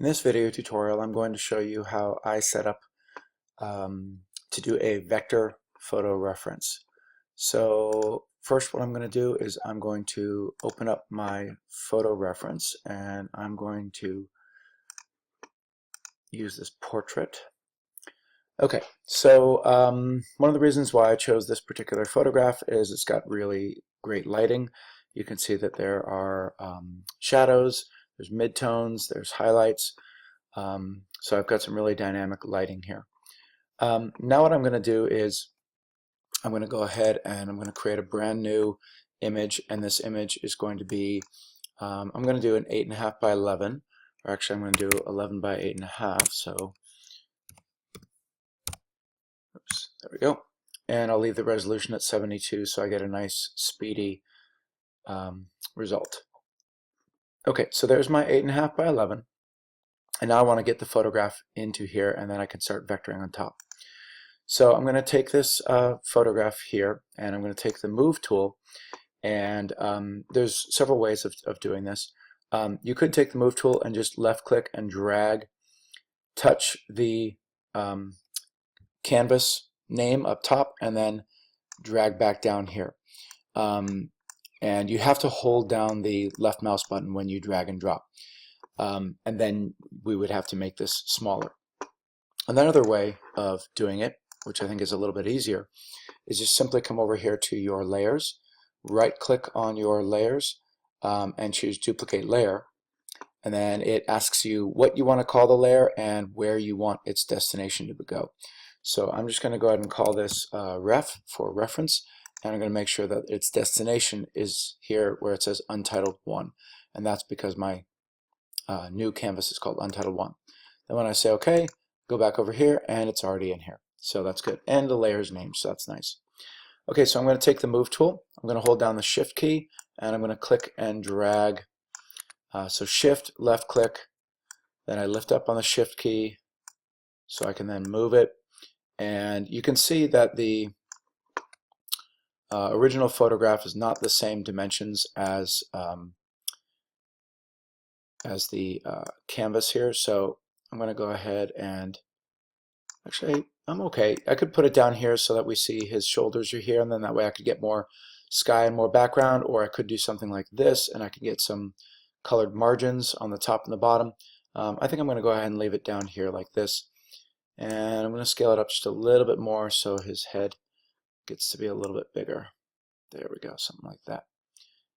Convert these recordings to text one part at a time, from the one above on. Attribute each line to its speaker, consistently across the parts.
Speaker 1: In this video tutorial, I'm going to show you how I set up to do a vector photo reference. So first what I'm going to do is I'm going to open up my photo reference and I'm going to use this portrait. Okay, so one of the reasons why I chose this particular photograph is it's got really great lighting. You can see that there are shadows, there's midtones, there's highlights. So I've got some really dynamic lighting here. Now what I'm going to do is I'm going to go ahead and I'm going to create a brand new image, and this image is going to be I'm going to do an 8.5 by 11, or actually I'm going to do 11 by 8.5. So oops, there we go. And I'll leave the resolution at 72 so I get a nice speedy result. Okay, so there's my 8.5 by 11. And now I want to get the photograph into here, and then I can start vectoring on top. So I'm going to take this photograph here, and I'm going to take the Move tool, and there's several ways of doing this. You could take the Move tool and just left-click and drag, touch the canvas name up top, and then drag back down here. And you have to hold down the left mouse button when you drag and drop. And then we would have to make this smaller. Another way of doing it, which I think is a little bit easier, is just simply come over here to your layers, right click on your layers, and choose duplicate layer, and then it asks you what you want to call the layer and where you want its destination to go. So I'm just going to go ahead and call this ref for reference, and I'm going to make sure that its destination is here where it says Untitled 1, and that's because my new canvas is called Untitled 1. Then when I say OK, go back over here and it's already in here. So that's good. And the layer's name, so that's nice. Okay, so I'm going to take the Move tool. I'm going to hold down the Shift key and I'm going to click and drag. So Shift, left click, then I lift up on the Shift key so I can then move it. And you can see that the original photograph is not the same dimensions as the canvas here, so I'm going to go ahead and actually I'm okay. I could put it down here so that we see his shoulders are here, and then that way I could get more sky and more background, or I could do something like this and I could get some colored margins on the top and the bottom. I think I'm going to go ahead and leave it down here like this, and I'm going to scale it up just a little bit more so his head gets to be a little bit bigger. There we go, something like that,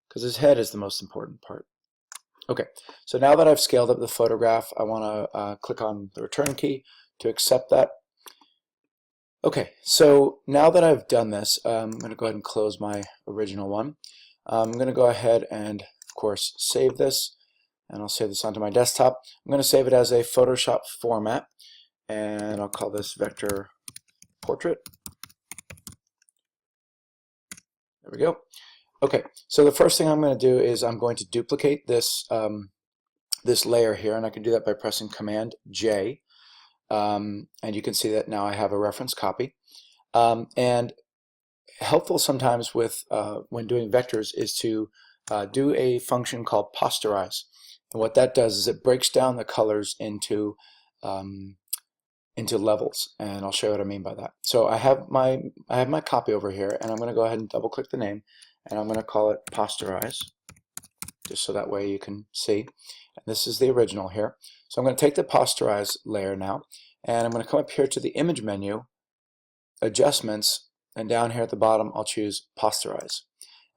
Speaker 1: because his head is the most important part. Okay, so now that I've scaled up the photograph, I want to click on the return key to accept that. Okay, so now that I've done this, I'm going to go ahead and close my original one. I'm going to go ahead and, of course, save this, and I'll save this onto my desktop. I'm going to save it as a Photoshop format, and I'll call this vector portrait. There we go. Okay, so the first thing I'm going to do is I'm going to duplicate this this layer here, and I can do that by pressing Command J. And you can see that now I have a reference copy. And helpful sometimes with when doing vectors is to do a function called Posterize. And what that does is it breaks down the colors into levels, and I'll show you what I mean by that. So I have my copy over here, and I'm going to go ahead and double click the name, and I'm going to call it Posterize, just so that way you can see. And this is the original here. So I'm going to take the Posterize layer now, and I'm going to come up here to the image menu, adjustments, and down here at the bottom I'll choose Posterize.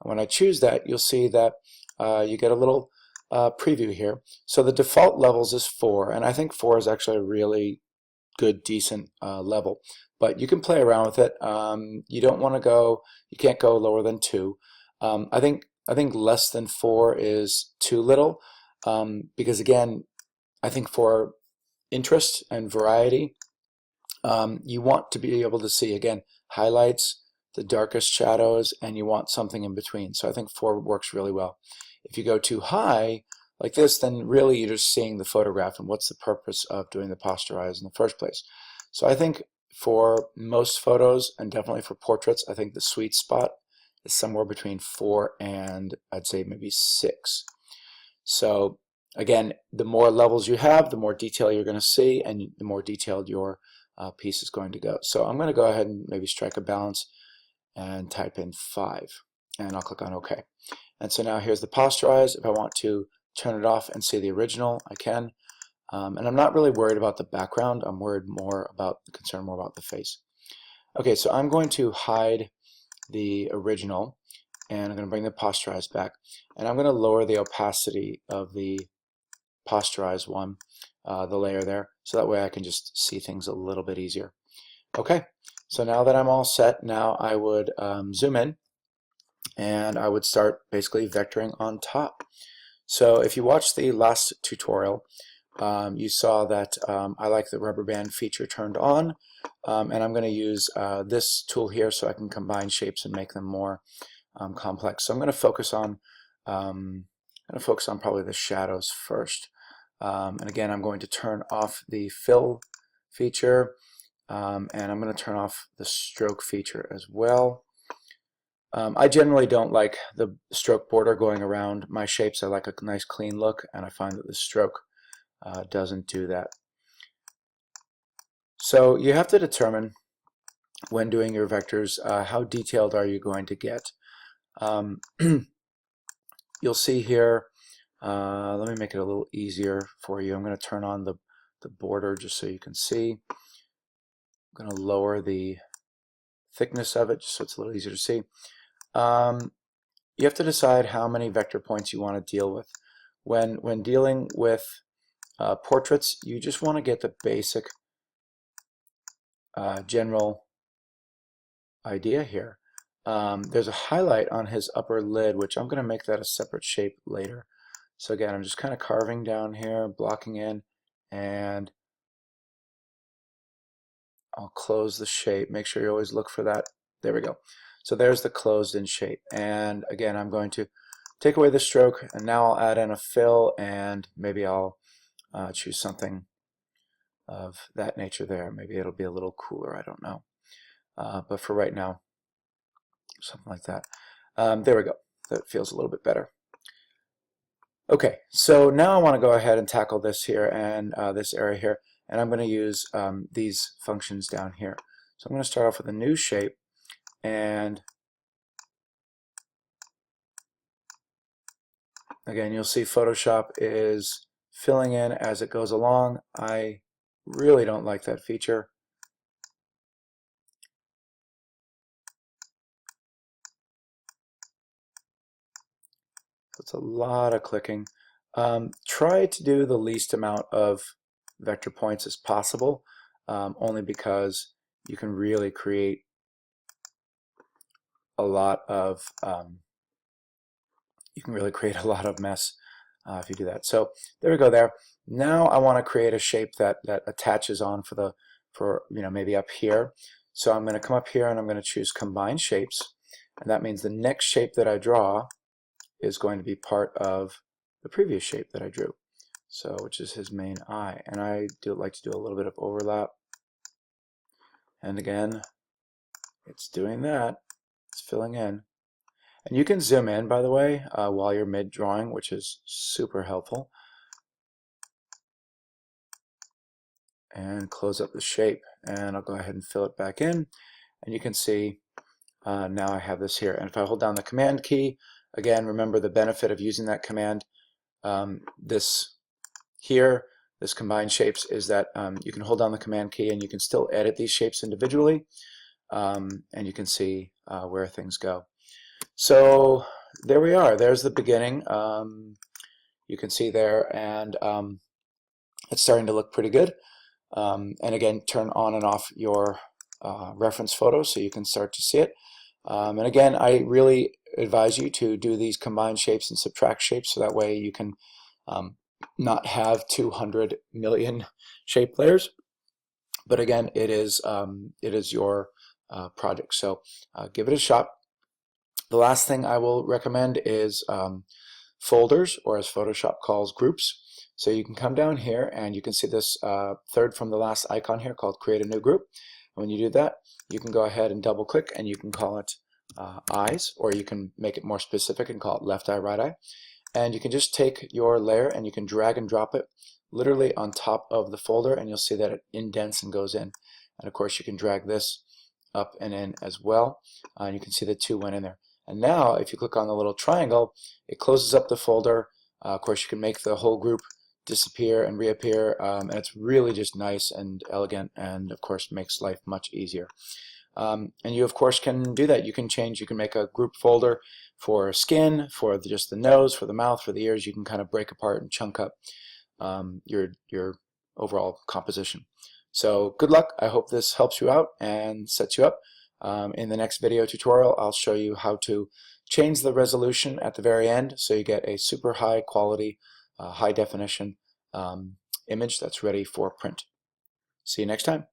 Speaker 1: And when I choose that, you'll see that you get a little preview here. So the default levels is 4, and I think 4 is actually a really good, decent level. But you can play around with it. You can't go lower than 2. I think less than 4 is too little, because again, I think for interest and variety, you want to be able to see, again, highlights, the darkest shadows, and you want something in between. So I think 4 works really well. If you go too high, like this, then really you're just seeing the photograph, and what's the purpose of doing the Posterize in the first place? So I think for most photos, and definitely for portraits, I think the sweet spot is somewhere between 4 and I'd say maybe 6. So again, the more levels you have, the more detail you're going to see, and the more detailed your piece is going to go. So I'm going to go ahead and maybe strike a balance and type in 5, and I'll click on OK. And so now here's the posterize. If I want to turn it off and see the original, I can. And I'm not really worried about the background. I'm concerned more about the face. Okay, so I'm going to hide the original, and I'm going to bring the posterize back, and I'm going to lower the opacity of the posterize one, the layer there, so that way I can just see things a little bit easier. Okay, so now that I'm all set, now I would zoom in, and I would start basically vectoring on top. So if you watched the last tutorial, you saw that I like the rubber band feature turned on, and I'm going to use this tool here so I can combine shapes and make them more complex. So I'm going to focus on probably the shadows first. And again, I'm going to turn off the fill feature, and I'm going to turn off the stroke feature as well. I generally don't like the stroke border going around my shapes. I like a nice clean look, and I find that the stroke doesn't do that. So you have to determine when doing your vectors how detailed are you going to get. You'll see here, let me make it a little easier for you. I'm going to turn on the border just so you can see. I'm going to lower the thickness of it just so it's a little easier to see. You have to decide how many vector points you want to deal with. When dealing with portraits, you just want to get the basic general idea here. There's a highlight on his upper lid, which I'm going to make that a separate shape later. So again, I'm just kind of carving down here, blocking in, and I'll close the shape. Make sure you always look for that. There we go. So there's the closed in shape. And again, I'm going to take away the stroke, and now I'll add in a fill, and maybe I'll choose something of that nature there. Maybe it'll be a little cooler, I don't know. But for right now, something like that. There we go. That feels a little bit better. Okay, so now I want to go ahead and tackle this here and this area here, and I'm going to use these functions down here. So I'm going to start off with a new shape, and again, you'll see Photoshop is filling in as it goes along. I really don't like that feature. It's a lot of clicking. Try to do the least amount of vector points as possible, only because you can really create a lot of mess if you do that. So there we go there. Now I want to create a shape that attaches on for maybe up here. So I'm going to come up here and I'm going to choose combine shapes, and that means the next shape that I draw is going to be part of the previous shape that I drew, so which is his main eye. And I like to do a little bit of overlap, and again it's doing that, it's filling in. And you can zoom in, by the way, while you're mid-drawing, which is super helpful. And close up the shape. And I'll go ahead and fill it back in. And you can see now I have this here. And if I hold down the Command key, again, remember the benefit of using that command. This combine shapes, is that you can hold down the Command key and you can still edit these shapes individually. And you can see where things go. So there we are. There's the beginning. You can see there, and it's starting to look pretty good. And again, turn on and off your reference photo so you can start to see it. And again, I really advise you to do these combine shapes and subtract shapes, so that way you can not have 200 million shape layers. But again, it is your project, so give it a shot. The last thing I will recommend is folders, or as Photoshop calls, groups. So you can come down here and you can see this third from the last icon here called Create a New Group. And when you do that, you can go ahead and double click and you can call it eyes, or you can make it more specific and call it left eye, right eye. And you can just take your layer and you can drag and drop it literally on top of the folder, and you'll see that it indents and goes in. And of course you can drag this up and in as well, and you can see the two went in there. And now if you click on the little triangle, it closes up the folder. Of course you can make the whole group disappear and reappear, and it's really just nice and elegant, and of course makes life much easier. And you of course can do that. You can make a group folder for skin, for just the nose, for the mouth, for the ears. You can kind of break apart and chunk up your overall composition. So good luck. I hope this helps you out and sets you up. In the next video tutorial, I'll show you how to change the resolution at the very end so you get a super high quality, high definition image that's ready for print. See you next time.